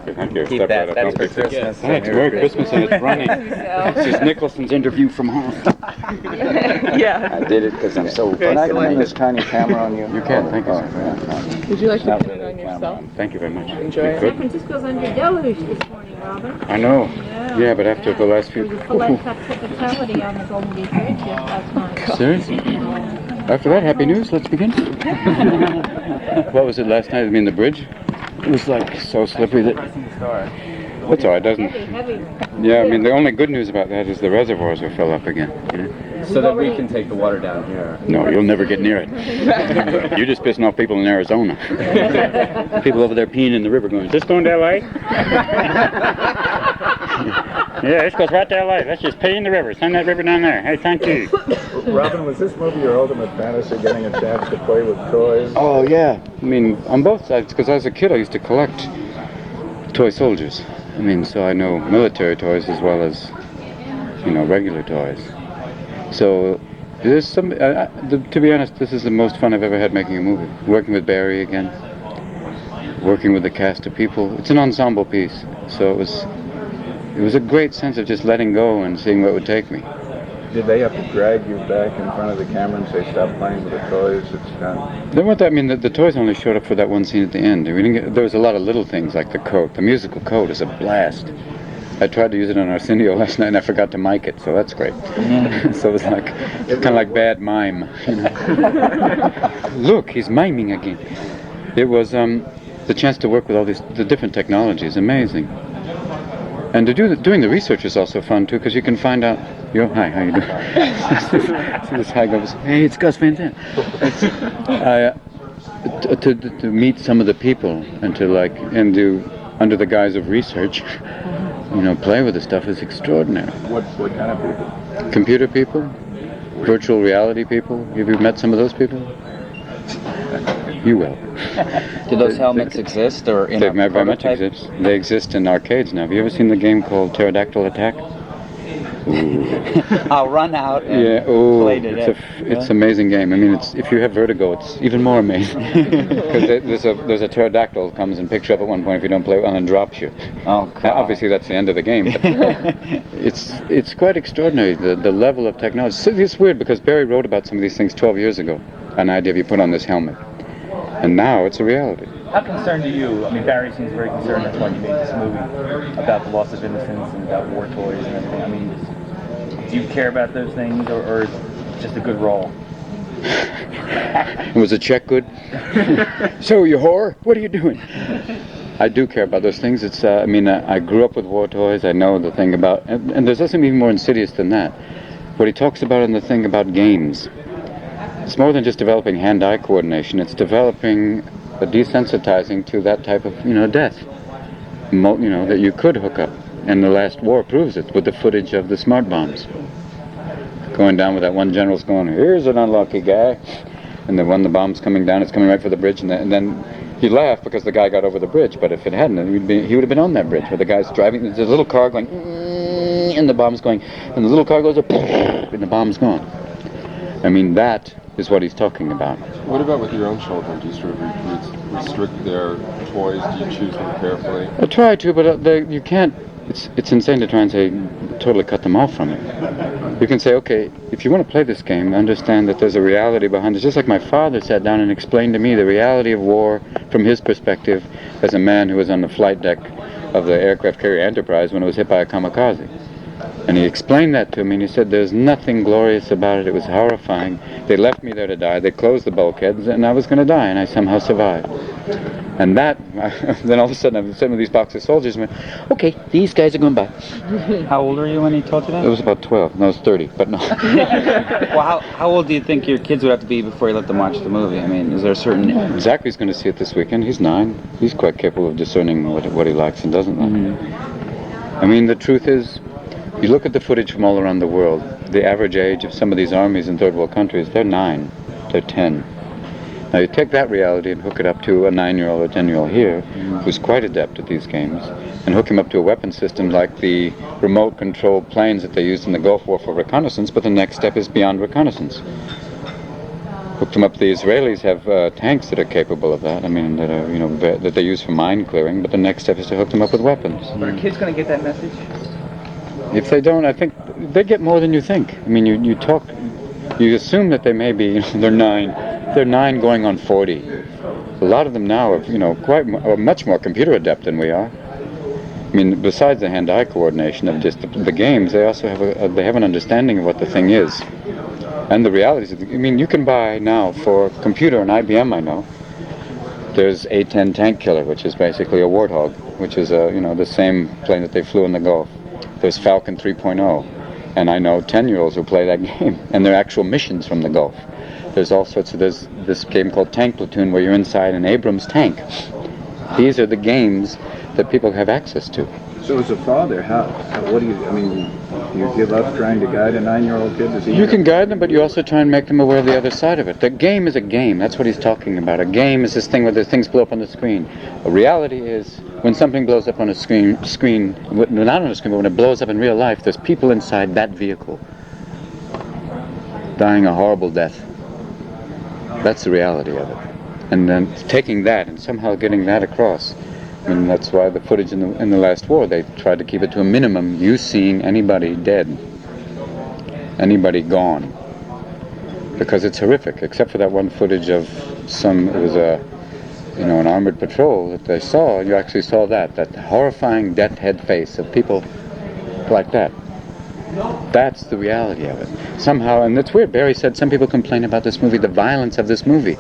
Thank you. Keep that. That's for Christmas. Thanks. Merry Christmas, and it's running. This is Nicholson's interview from home. Yeah. I did it because I'm so... Can I turn this tiny camera on you? You can, thank you. Would you like to put it on yourself? Thank you very much. Enjoy it. San Francisco's on your deluge this morning, Robin. I know. Yeah, but after the last few... There was a full fatality on the Golden Gate Bridge last night. Seriously? After that, happy news. Let's begin. What was it last night? I mean, the bridge? It was like so slippery that... That's all right, doesn't it? Heavy. Yeah, I mean, the only good news about that is the reservoirs will fill up again. You know? So that we can take the water down here. No, you'll never get near it. You're just pissing off people in Arizona. People over there peeing in the river going, is this going to L.A.? Yeah, this goes right to L.A. Let's just pee in the river. Send that river down there. Hey, thank you. Robin, was this movie your ultimate fantasy, getting a chance to play with toys? Oh, yeah. I mean, on both sides, because as a kid I used to collect toy soldiers. I mean, so I know military toys as well as, you know, regular toys. So, there's some, to be honest, this is the most fun I've ever had making a movie. Working with Barry again, working with a cast of people. It's an ensemble piece, so it was a great sense of just letting go and seeing where it would take me. Did they have to drag you back in front of the camera and say, stop playing with the toys, it's done? There weren't that, I mean, the toys only showed up for that one scene at the end. We didn't get, there was a lot of little things like the coat. The musical coat is a blast. I tried to use it on Arsenio last night and I forgot to mic it, so that's great. So it was like, kind of like bad mime. You know? Look, he's miming again. It was the chance to work with all the different technologies, amazing. And to doing the research is also fun too, because you can find out. Hi, how you doing? See this guy goes, hey, it's Gus Van Sant. To meet some of the people and to do under the guise of research, you know, play with the stuff is extraordinary. What kind of people? Computer people, virtual reality people. Have you met some of those people? You will. Do those helmets exist, or in They a very much prototype? exist. They exist in arcades now. Have you ever seen the game called Pterodactyl Attack? I'll run out and Yeah, play to death. it's an amazing game. I mean, if you have vertigo, it's even more amazing. Because there's a pterodactyl that comes and picks you up at one point if you don't play well and drops you. Oh, Now, God. obviously, that's the end of the game. But it's quite extraordinary, the level of technology. It's weird because Barry wrote about some of these things 12 years ago, an idea of you put on this helmet. And now it's a reality. How concerned are you? I mean, Barry seems very concerned, that's why you made this movie, about the loss of innocence and about war toys and everything. I mean, do you care about those things, or is it just a good role? Was the check good? So, you whore, what are you doing? I do care about those things. It's, I mean, I grew up with war toys. I know the thing about, and there's nothing even more insidious than that. What he talks about in the thing about games, it's more than just developing hand-eye coordination. It's developing a desensitizing to that type of, you know, death, you know, that you could hook up. And the last war proves it with the footage of the smart bombs. Going down with that one general's going, here's an unlucky guy. And then when the bomb's coming down, it's coming right for the bridge. And then he laughed because the guy got over the bridge. But if it hadn't, he would have been on that bridge where the guy's driving. There's a little car going, and the bomb's going. And the little car goes, and the bomb's gone. I mean, that is what he's talking about. What about with your own children? Do you sort of restrict their toys? Do you choose them carefully? I try to, but you can't. It's insane to try and say totally cut them off from it. You can say, okay, if you want to play this game, understand that there's a reality behind it. Just like my father sat down and explained to me the reality of war from his perspective as a man who was on the flight deck of the aircraft carrier Enterprise when it was hit by a kamikaze. And he explained that to me, and he said, there's nothing glorious about it. It was horrifying. They left me there to die. They closed the bulkheads, and I was going to die, and I somehow survived. And that, then all of a sudden, I'm sitting with these box of soldiers, and went, okay, these guys are going by. How old are you when he told you that? It was about 12. No, it was 30, but no. Well, how old do you think your kids would have to be before you let them watch the movie? I mean, is there a certain... Zachary's going to see it this weekend. He's 9. He's quite capable of discerning what he likes and doesn't like. Mm-hmm. I mean, the truth is, you look at the footage from all around the world, the average age of some of these armies in third world countries, they're 9, they're 10. Now you take that reality and hook it up to a 9-year-old or 10-year-old here, who's quite adept at these games, and hook him up to a weapon system like the remote controlled planes that they used in the Gulf War for reconnaissance, but the next step is beyond reconnaissance. hooked them up. The Israelis have tanks that are capable of that. I mean, that are, that they use for mine clearing. But the next step is to hook them up with weapons. But are kids going to get that message? If they don't, I think they get more than you think. I mean, you talk, you assume that they may be, they're 9. They're 9 going on 40. A lot of them now are much more computer adept than we are. I mean, besides the hand-eye coordination of just the games, they also have they have an understanding of what the thing is. And the realities of you can buy now for a computer, an IBM I know, there's A-10 Tank Killer, which is basically a Warthog, which is the same plane that they flew in the Gulf. There's Falcon 3.0, and I know 10-year-olds who play that game, and they're actual missions from the Gulf. There's all sorts of, there's this game called Tank Platoon where you're inside an Abrams tank. These are the games that people have access to. So as a father, what do you give up trying to guide a 9-year-old kid? You can guide them, but you also try and make them aware of the other side of it. The game is a game. That's what he's talking about. A game is this thing where the things blow up on the screen. A reality is when something blows up on a screen, not on a screen, but when it blows up in real life, there's people inside that vehicle dying a horrible death. That's the reality of it. And then taking that and somehow getting that across. I mean, that's why the footage in the last war, they tried to keep it to a minimum. You seeing anybody dead, anybody gone, because it's horrific. Except for that one footage of it was an armored patrol that they saw. You actually saw that horrifying death head face of people like that. That's the reality of it. Somehow, and it's weird. Barry said some people complain about this movie, the violence of this movie.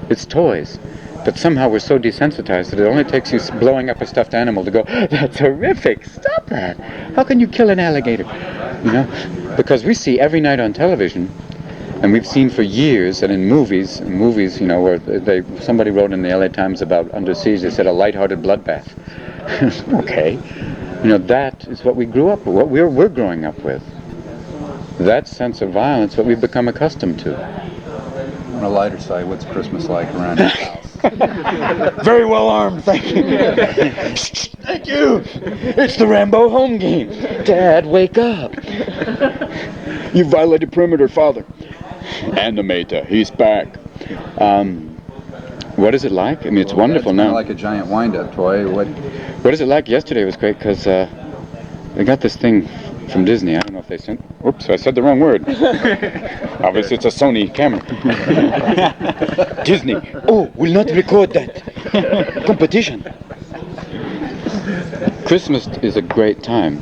It's toys. But somehow we're so desensitized that it only takes you blowing up a stuffed animal to go, that's horrific, stop that. How can you kill an alligator? Because we see every night on television, and we've seen for years, and in movies, where somebody wrote in the LA Times about Under Siege, they said a lighthearted bloodbath. Okay. That is what we grew up with, what we're growing up with. That sense of violence, what we've become accustomed to. On a lighter side, what's Christmas like around your house? Very well armed, thank you. Thank you. It's the Rambo home game. Dad, wake up. You violated perimeter, father. Animator, he's back. What is it like? I mean, it's wonderful now. It's like a giant wind-up toy. What is it like? Yesterday was great because they got this thing from Disney. I don't know if they sent. Oops, I said the wrong word. Obviously, it's a Sony camera. Disney. Oh, we'll not record that. Competition. Christmas is a great time,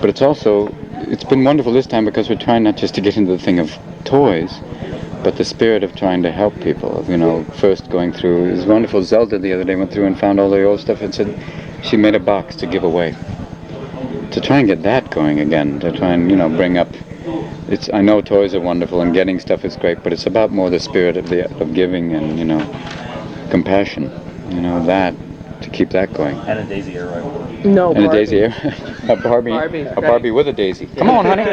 but it's been wonderful this time because we're trying not just to get into the thing of toys, but the spirit of trying to help people. First going through. It was wonderful. Zelda the other day went through and found all the old stuff and said she made a box to give away. To try and get that going again, to try and bring up. I know toys are wonderful and getting stuff is great, but it's about more the spirit of giving and compassion. That to keep that going. And a daisy air rifle. No, And Barbie. a daisy air. A Barbie with a daisy. Come on, honey.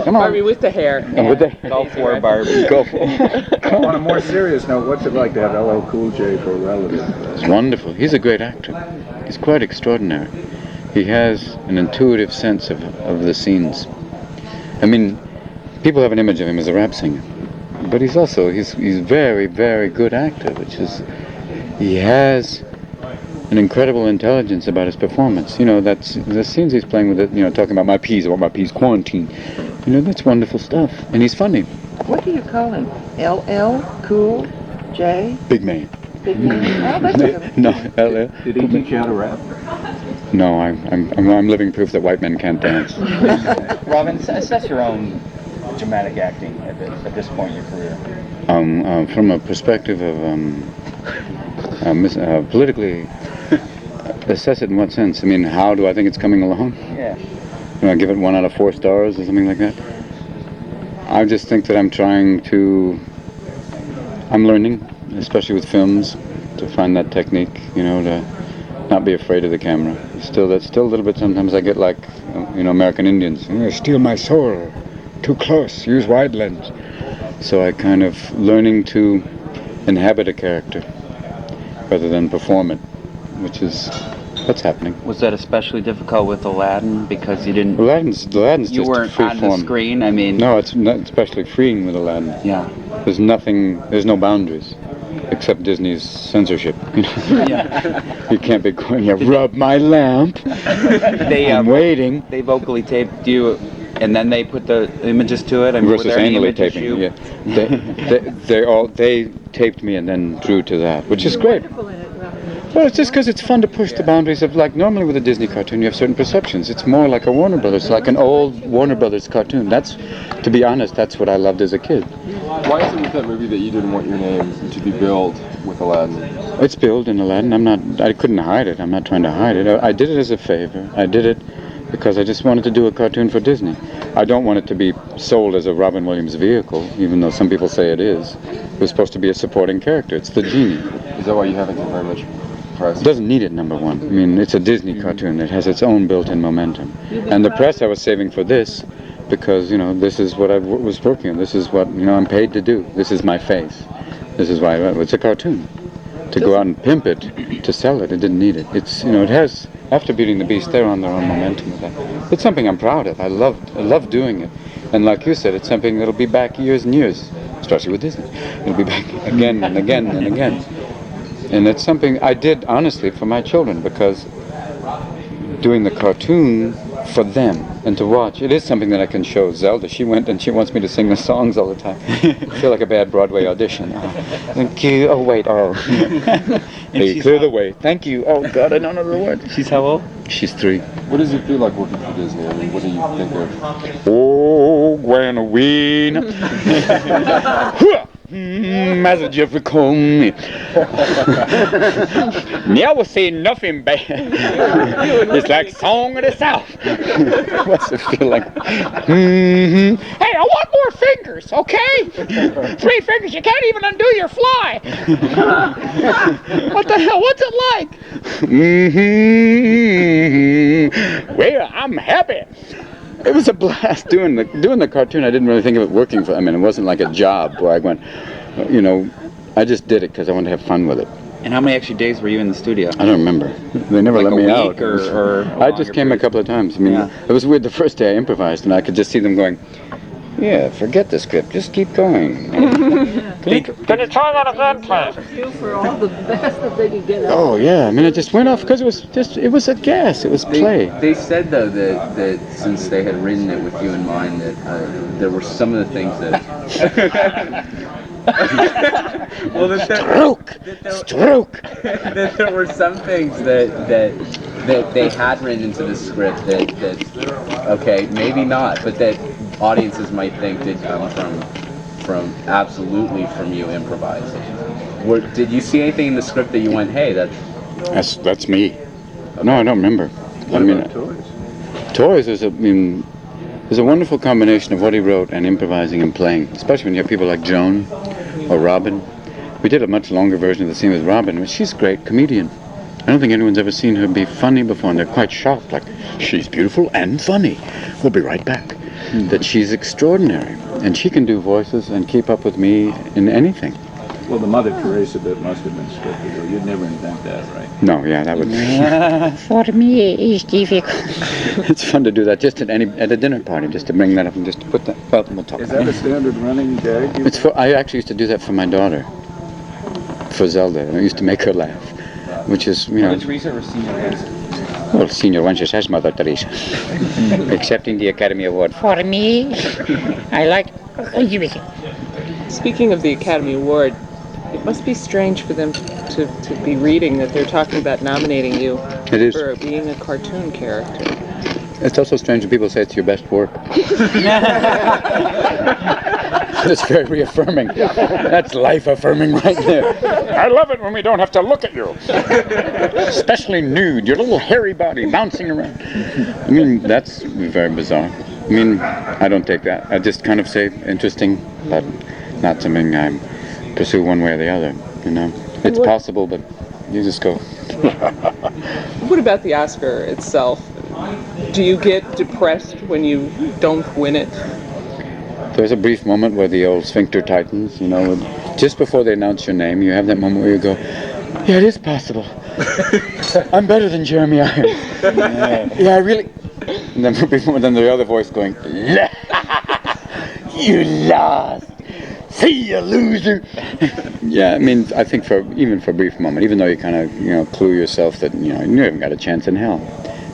Come on. Barbie with the hair. And with the Go for it, Barbie. Go for it. On a more serious note, what's it like to have LL Cool J for a relative? It's wonderful. He's a great actor. He's quite extraordinary. He has an intuitive sense of the scenes. I mean, people have an image of him as a rap singer, but he's very, very good actor, he has an incredible intelligence about his performance. That's the scenes he's playing with it, talking about my peas, quarantine. That's wonderful stuff. And he's funny. What do you call him? LL Cool J? Big man. Big man? Oh, that's good. No, Did he teach you how to rap? No, I'm living proof that white men can't dance. Robin, assess your own dramatic acting at this point in your career. From a perspective of politically, assess it in what sense? I mean, how do I think it's coming along? Yeah. I give it 1 out of 4 stars or something like that. I just think that I'm learning, especially with films, to find that technique, to not be afraid of the camera. That's still a little bit, sometimes I get like, American Indians. Steal my soul. Too close. Use wide lens. So I kind of learning to inhabit a character rather than perform it, which is That's happening. Was that especially difficult with Aladdin because you didn't? Aladdin's You just weren't free on form. the screen. I mean, No, it's not especially freeing with Aladdin. yeah. There's nothing. There's no boundaries, except Disney's censorship. Yeah. You can't be going. Yeah, rub my lamp. I'm waiting. They vocally taped you, and then they put the images to it. I mean, were Versus there any anally images taping. you- Yeah, they taped me and then drew to that, which is great. Wonderful in it, Robin. Well, it's just because it's fun to push the boundaries of, like, normally with a Disney cartoon you have certain perceptions. It's more like a Warner Brothers, like an old Warner Brothers cartoon. That's, to be honest, that's what I loved as a kid. Why is it with that movie that you didn't want your name to be billed with Aladdin? It's billed in Aladdin. I couldn't hide it. I'm not trying to hide it. I did it as a favor. I did it because I just wanted to do a cartoon for Disney. I don't want it to be sold as a Robin Williams vehicle, even though some people say it is. It was supposed to be a supporting character. It's the genie. Is that why you haven't done very much press? It doesn't need it, number one. I mean, it's a Disney cartoon. It has its own built-in momentum. And the press I was saving for this because, this is what I was working on. This is what, I'm paid to do. This is my face. This is why it's a cartoon. To go out and pimp it, to sell it, it didn't need it. It's, it has, after Beauty and the Beast, they're on their own momentum with that. It's something I'm proud of. I love doing it. And like you said, it's something that'll be back years and years, especially with Disney. It'll be back again and again and again. And it's something I did, honestly, for my children, because doing the cartoon for them and to watch, it is something that I can show Zelda. She went and she wants me to sing the songs all the time. I feel like a bad Broadway audition. Thank you. Oh, wait. Oh. Hey, clear the way. Thank you. Oh, God, I don't know the word. She's how old? She's 3. What does it feel like working for Disney? I mean, what do you think of? Oh, Gwenoween. Master Jeffrey Combs. Never say nothing bad. It's like Song of the South. What's it feel like? Hey, I want more fingers, okay? 3 fingers, you can't even undo your fly. What the hell? What's it like? Well, I'm happy. It was a blast doing the cartoon. I didn't really think of it working for. I mean, it wasn't like a job where I went, I just did it because I wanted to have fun with it. And how many extra days were you in the studio? I don't remember. They never Like let a me week out. or a I just longer came a period? couple of times. I mean, It was weird. The first day I improvised, and I could just see them going, "Yeah, forget the script. Just keep going." Can you try that again, please? You for all the best that they could get out. Oh yeah. I mean, it just went off because it was a gas. It was play. They said though that since they had written it with you in mind, that there were some of the things that. Well, Stroke. that there were some things that they had written into the script that okay, maybe not, but that audiences might think did come from absolutely from you improvising. Did you see anything in the script that you went, hey, That's me. No, I don't remember. What about toys? Toys is there's a wonderful combination of what he wrote and improvising and playing, especially when you have people like Joan or Robin. We did a much longer version of the scene with Robin, but she's a great comedian. I don't think anyone's ever seen her be funny before, and they're quite shocked, like, she's beautiful and funny. We'll be right back. That she's extraordinary, and she can do voices and keep up with me in anything. Well, the Mother Teresa bit must have been scripted, or you'd never invent that, right? No, yeah, that would be... For me, it's difficult. It's fun to do that just at a dinner party, just to bring that up and just to put that... Well, we'll talk Is about that a it. standard running gag? I actually used to do that for my daughter, for Zelda. I used to make her laugh, which is, Mother Teresa or Senior Teresa? Well, Senior one just says Mother Teresa. Accepting the Academy Award. For me, I like. Speaking of the Academy Award, it must be strange for them to be reading that they're talking about nominating you It is. for being a cartoon character. It's also strange when people say it's your best work. It's very reaffirming. That's life affirming right there. I love it when we don't have to look at you. Especially nude, your little hairy body bouncing around. I mean, that's very bizarre. I mean, I don't take that. I just kind of say interesting, but not something I pursue one way or the other, It's possible, but you just go. What about the Oscar itself? Do you get depressed when you don't win it? There's a brief moment where the old sphincter tightens, just before they announce your name, you have that moment where you go, Yeah, it is possible. I'm better than Jeremy Irons. Yeah, I really. And then the other voice going, you lost. See you, loser. Yeah, I mean, I think even for a brief moment, even though you kind of clue yourself that you haven't got a chance in hell,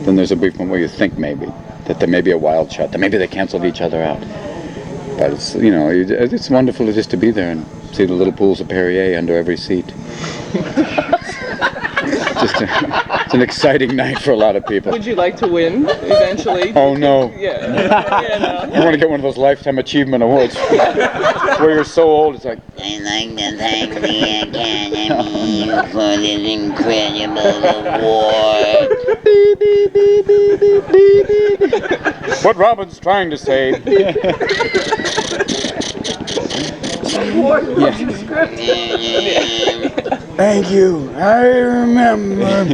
then there's a brief moment where you think maybe that there may be a wild shot, that maybe they canceled each other out. But it's wonderful just to be there and see the little pools of Perrier under every seat. It's an exciting night for a lot of people. Would you like to win eventually? Oh no. Yeah. I want to get one of those Lifetime Achievement Awards where you're so old it's like, I'd like to thank the Academy for this incredible award. what Robin's trying to say. Thank you. I remember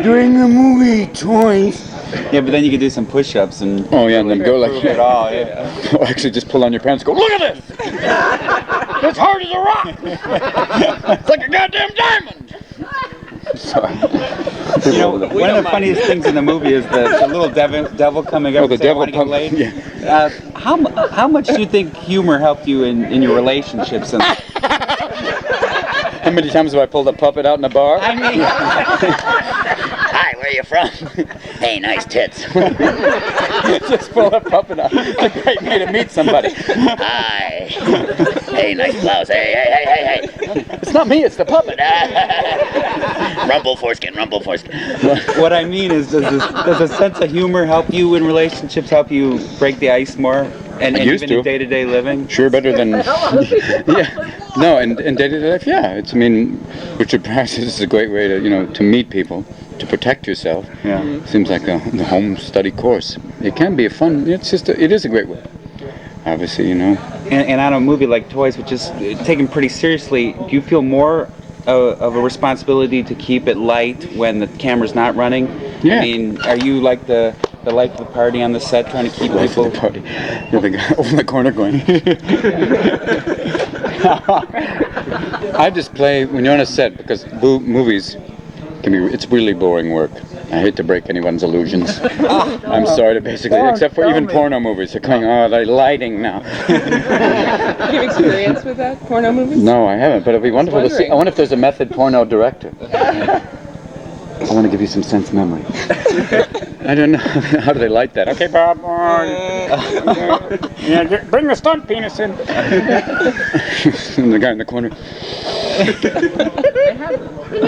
doing the movie twice. Yeah, but then you could do some push-ups and. Oh yeah, and then go like it all. Yeah. Or actually just pull on your pants and go, look at this! It's hard as a rock! It's like a goddamn diamond! Sorry. One of the funniest things in the movie is the little devil coming up. Oh, the devil get laid. Yeah. How much do you think humor helped you in your relationships? And how many times have I pulled a puppet out in a bar? I mean, Hi, where you from? Hey, nice tits. Just pull a puppet out. It's a great way to meet somebody. Hi. Hey, nice blouse. Hey. It's not me, it's the puppet. Rumble foreskin. what I mean is, does a sense of humor help you in relationships? Help you break the ice more? And even in day-to-day living? Sure, better than... yeah. No, and day-to-day life, yeah. Richard Pryor says it's a great way to meet people, to protect yourself. Yeah. Seems like the home study course. It can be a fun... it is a great way. Obviously, And on a movie like Toys, which is taken pretty seriously, do you feel more of a responsibility to keep it light when the camera's not running? Yeah. I mean, are you like the life of the party on the set, trying to keep people... The party. You're the guy over in the corner going... I just play when you're on a set, because movies it's really boring work. I hate to break anyone's illusions. I'm sorry to basically, except for even porno movies. They're going, they're lighting now. Do you have experience with that, porno movies? No, I haven't, but it'd be wonderful to see. I wonder if there's a method porno director. I want to give you some sense memory. I don't know. How do they light that? Okay, Bob. Bring the stunt penis in. And the guy in the corner.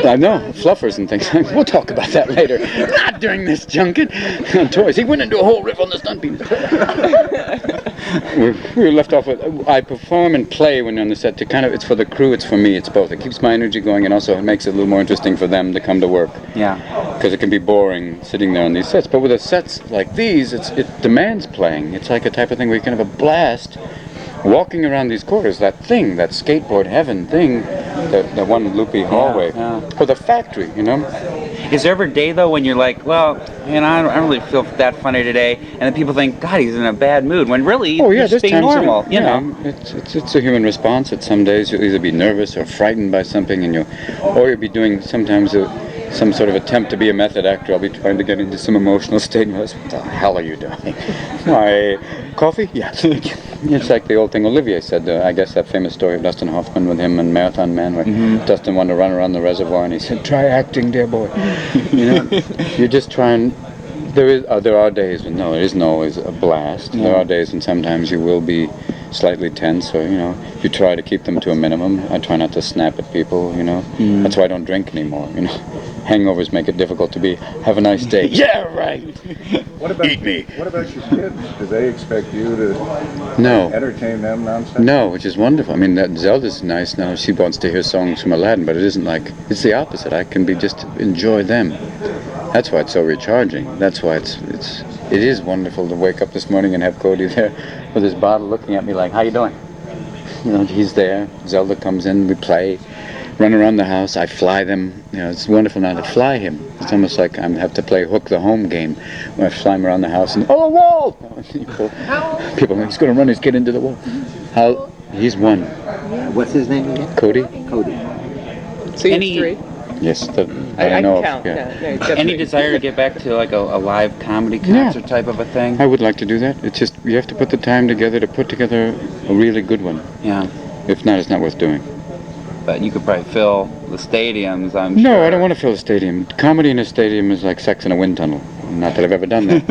I know, fluffers and things. We'll talk about that later. Not during this junket. On Toys. He went into a whole riff on the stunt penis. We were left off with, I perform and play when you're on the set to it's for the crew, it's for me, it's both. It keeps my energy going and also it makes it a little more interesting for them to come to work. Yeah. Because it can be boring sitting there on these sets. But with the sets like these, it demands playing. It's like a type of thing where you can have a blast walking around these corridors, that skateboard heaven thing, that one loopy hallway, or the factory, Is there ever a day, though, when you're like, well, I don't really feel that funny today, and then people think, God, he's in a bad mood, when really, he's just being normal, It's a human response. At some days you'll either be nervous or frightened by something, or you'll be doing sometimes some sort of attempt to be a method actor. I'll be trying to get into some emotional state. What the hell are you doing? Why, coffee? Yeah. It's like the old thing Olivier said, I guess that famous story of Dustin Hoffman with him and Marathon Man, where Dustin wanted to run around the reservoir and he said, try acting, dear boy. You're just trying. There are days when it isn't always a blast. Yeah. There are days when sometimes you will be slightly tense, or you try to keep them to a minimum. I try not to snap at people. That's why I don't drink anymore. Hangovers make it difficult to have a nice day. Yeah, right. Eat me. What about your kids? Do they expect you to entertain them nonstop? No, which is wonderful. I mean, that Zelda's nice now. She wants to hear songs from Aladdin, but it isn't like, it's the opposite. I can just enjoy them. That's why it's so recharging. That's why it is wonderful to wake up this morning and have Cody there with his bottle looking at me like, how you doing? He's there. Zelda comes in, we play, run around the house. I fly them. It's wonderful now to fly him. It's almost like I have to play hook the home game when I fly him around the house and, oh, a wall! People he's going to run his kid into the wall. He's one. What's his name again? Cody. Cody. So you have three? Yes, that I know can of, count. yeah. Yeah, definitely. Any desire to get back to like a live comedy concert type of a thing? I would like to do that. It's just, you have to put the time together to put together a really good one. Yeah. If not, it's not worth doing. But you could probably fill the stadiums, I'm No, sure. I don't want to fill a stadium. Comedy in a stadium is like sex in a wind tunnel. Not that I've ever done that.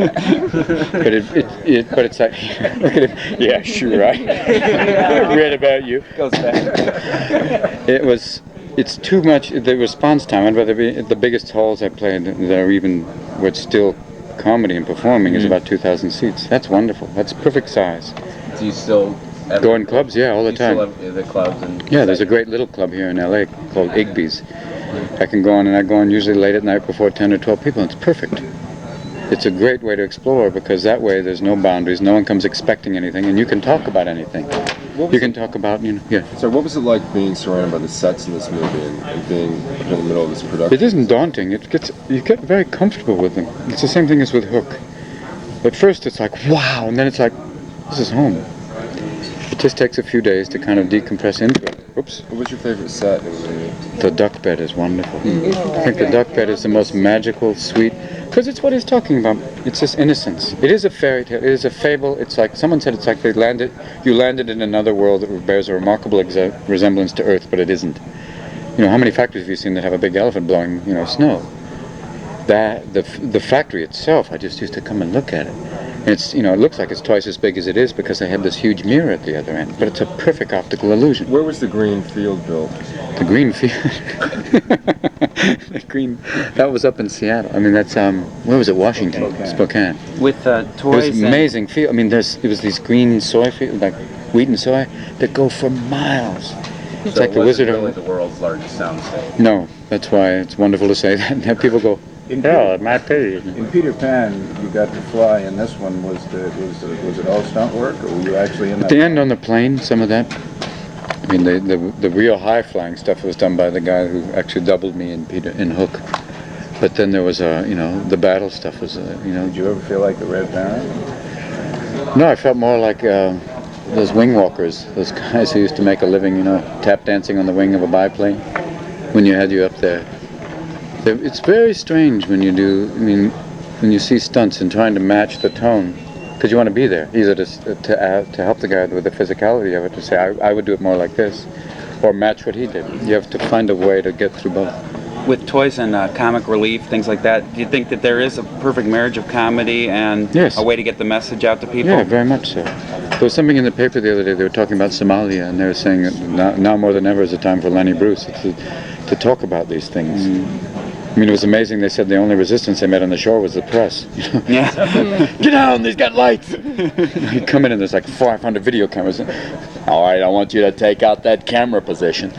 but it's like, look at it. Yeah, sure, I read about you. Goes back. It's too much, the response time. I'd rather be at the biggest halls I played that are even, what's still comedy and performing is about 2,000 seats. That's wonderful. That's perfect size. Do you still ever Go in clubs? Yeah, all the you time. still have the clubs and Yeah, there's a great little club here in LA called Igby's. I can go on, and I go on usually late at night before 10 or 12 people, and it's perfect. It's a great way to explore, because that way there's no boundaries, no one comes expecting anything, and you can talk about anything. You can talk about, yeah. So what was it like being surrounded by the sets in this movie and being in the middle of this production? It isn't daunting. You get very comfortable with them. It's the same thing as with Hook. At first it's like, wow, and then it's like, this is home. It just takes a few days to kind of decompress into it. Oops. What was your favorite set in the movie? The duck bed is wonderful. I think the duck bed is the most magical, sweet, because it's what he's talking about. It's this innocence. It is a fairy tale. It is a fable. It's like, someone said, it's like you landed in another world that bears a remarkable resemblance to Earth, but it isn't. How many factories have you seen that have a big elephant blowing, snow? The factory itself, I just used to come and look at it. And it's, it looks like it's twice as big as it is because they have this huge mirror at the other end, but it's a perfect optical illusion. Where was the green field built? The green field? That was up in Seattle. I mean, that's, where was it? Washington? Spokane. With toys. It was amazing field. I mean, it was these green soy fields, like wheat and soy, that go for miles. It's so like the Wizard really of... the world's largest soundstage. No, that's why it's wonderful to say that and have people go, it might be. In Peter Pan, you got to fly. In this one, was it all stunt work, or were you actually in that? At the end on the plane, some of that. I mean, the real high flying stuff was done by the guy who actually doubled me in Hook. But then there was the battle stuff was Did you ever feel like the Red Baron? No, I felt more like those wing walkers, those guys who used to make a living, tap dancing on the wing of a biplane. When you had you up there. It's very strange when when you see stunts and trying to match the tone, because you want to be there, either to help the guy with the physicality of it, to say, I would do it more like this, or match what he did. You have to find a way to get through both. With toys and comic relief, things like that, do you think that there is a perfect marriage of comedy and Yes. a way to get the message out to people? Yeah, very much so. There was something in the paper the other day, they were talking about Somalia, and they were saying that now more than ever is a time for Lenny Bruce to talk about these things. I mean, it was amazing. They said the only resistance they met on the shore was the press. Yeah. Get down, they've got lights. He'd come in and there's like 500 video cameras. All right, I want you to take out that camera position.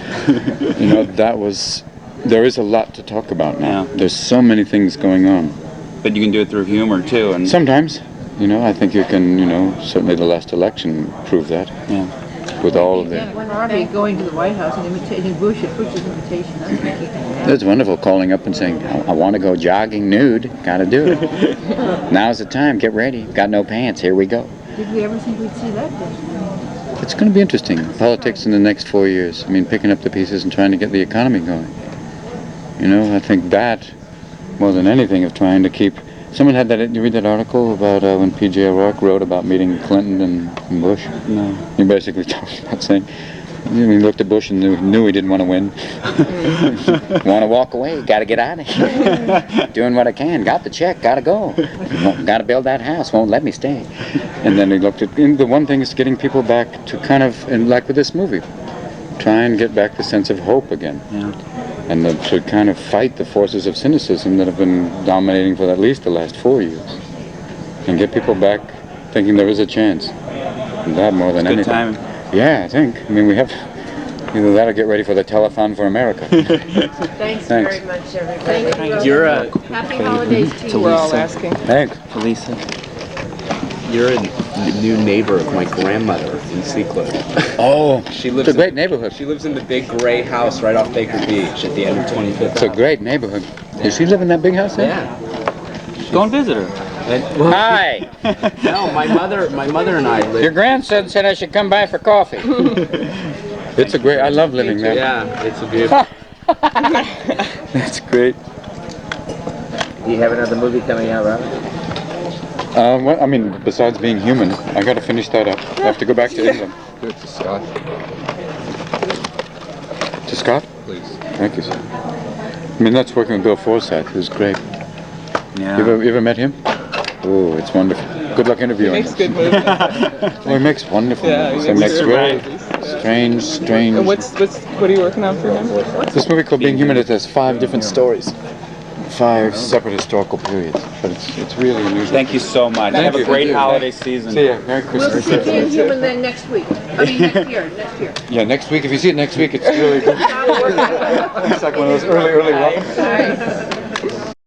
There is a lot to talk about now. Yeah. There's so many things going on. But you can do it through humor too. And Sometimes, I think you can, certainly the last election proved that. Yeah. With all of the... When Harvey going to the White House and imitating Bush's invitation, I think he can. It's wonderful calling up and saying, I want to go jogging nude. Got to do it. Now's the time. Get ready. Got no pants. Here we go. Did we ever think we'd see that day? It's going to be interesting. Politics in the next 4 years. I mean, picking up the pieces and trying to get the economy going. I think that, more than anything, of trying to keep... Someone had that... Did you read that article about when P.J. O'Rourke wrote about meeting Clinton and Bush? No. He basically talked about saying... He looked at Bush and knew he didn't want to win. Want to walk away, got to get out of here. Doing what I can, got the check, got to go. Got to build that house, won't let me stay. And then he looked at, and the one thing is getting people back to kind of, and like with this movie, try and get back the sense of hope again. Yeah. And to kind of fight the forces of cynicism that have been dominating for at least the last 4 years. And get people back thinking there is a chance. And that more than Good anything. time. Yeah, I think. I mean, we have... Either that or get ready for the telethon for America. Thanks very much, everybody. Thank you. You're a Happy holidays to you. We're all asking. Thanks. Lisa. you're a new neighbor of my grandmother in Sea Cleve. Oh, She lives it's a great neighborhood. She lives in the big gray house right off Baker Beach at the end of 25th. It's a great neighborhood. Does she live in that big house there? Yeah. Go and visit her. Hi. No, my mother and I live. Your grandson said I should come by for coffee. It's a great, I love living there. Yeah, it's a beautiful. That's great. Do you have another movie coming out, Robert? Well, I mean, besides being human, I got to finish that up. I have to go back to England. Good to Scott, To Scott? please. Thank you, sir. I mean, that's working with Bill Forsyth, who's great. Yeah. You ever met him? Oh, it's wonderful. Good luck He interviewing makes him. good movies. Oh, he makes wonderful Yeah, movies. he He makes makes good really movies. strange. And what are you working on for him? This movie called Being Human, it has 5 different stories. 5 separate historical periods. But it's really unusual. Thank you so much. Thank Have you. a great Thank you. holiday season. See ya. Merry We'll Christmas. see Being Human then next week. I mean, next year. Yeah, next week. If you see it next week, it's really good. It's like one of those early All right.